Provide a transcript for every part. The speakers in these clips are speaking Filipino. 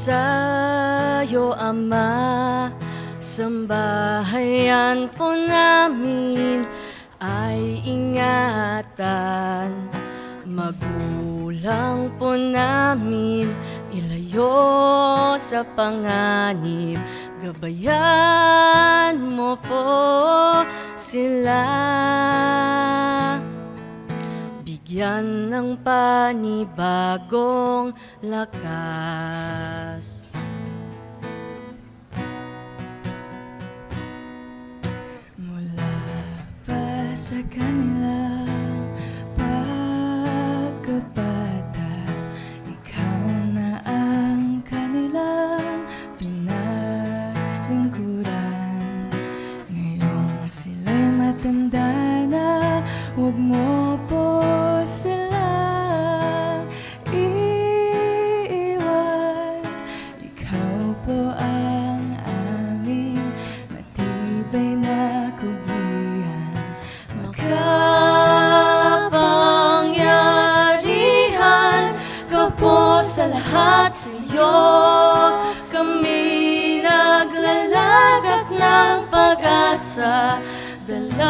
sa'yo, Ama, sambahayan po namin ay ingatan. Magulang po namin ilayo sa panganib, gabayan mo po sila. Bigyan ng panibagong lakas. Mula pa sa kanila pagkabata, ikaw na ang kanilang pinalingkuran. Ngayong sila'y matanda na, huwag mo po silang iiwan. Ikaw po ang aming matibay na kublihan. Makapangyarihan ka po sa lahat, sa'yo kami naglalagak ng pag-asa. Dalangin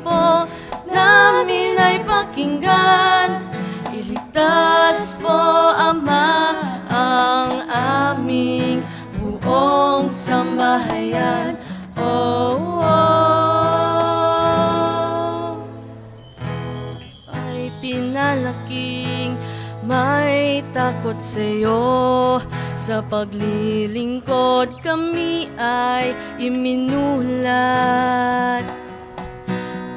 po namin ay pakinggan, iligtas po, Ama, ang aming buong sambahayan. Oh, oh. Ay pinalaking may takot sa'yo, sa paglilingkod kami ay iminulat.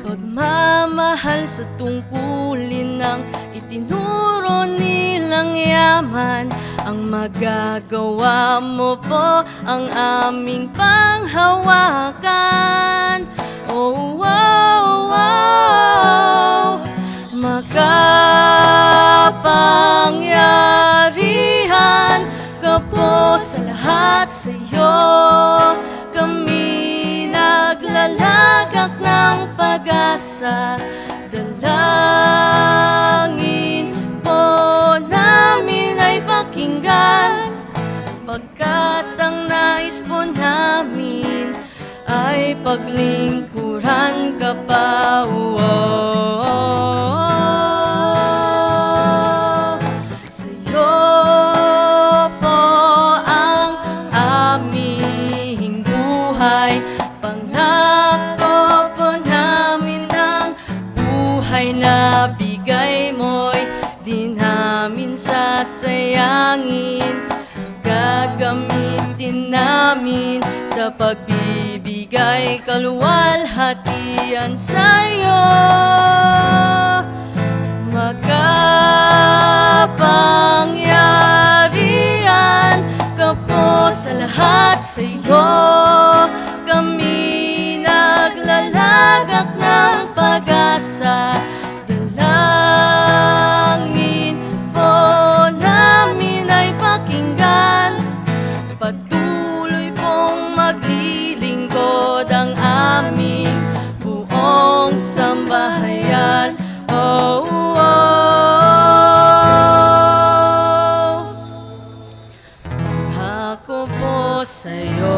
Pagmamahal sa tungkulin ng itinuro nilang yaman, ang magagawa mo po ang aming panghawakan. Oh, wow, wow. Makapangyarihan ka po sa lahat, sa'yo kami naglalagak ng pag-asa. Dalangin po namin ay pakinggan, pagkat ang nais po namin ay paglingkuran ka pa. Sa'yo po ang aming buhay, pangako po namin ang buhay na bigay mo'y di namin sasayangin. Gagamitin namin sa pagbibigay kaluwalhatian sa'yo. Makapangyarihan ka po sa lahat, sa'yo kami naglalagak ng pag-asa. Dalangin po namin ay pakinggan, patuloy pong maglilingkod ang aming buong sambahayan. Oh, oh. Pangako po sa'yo,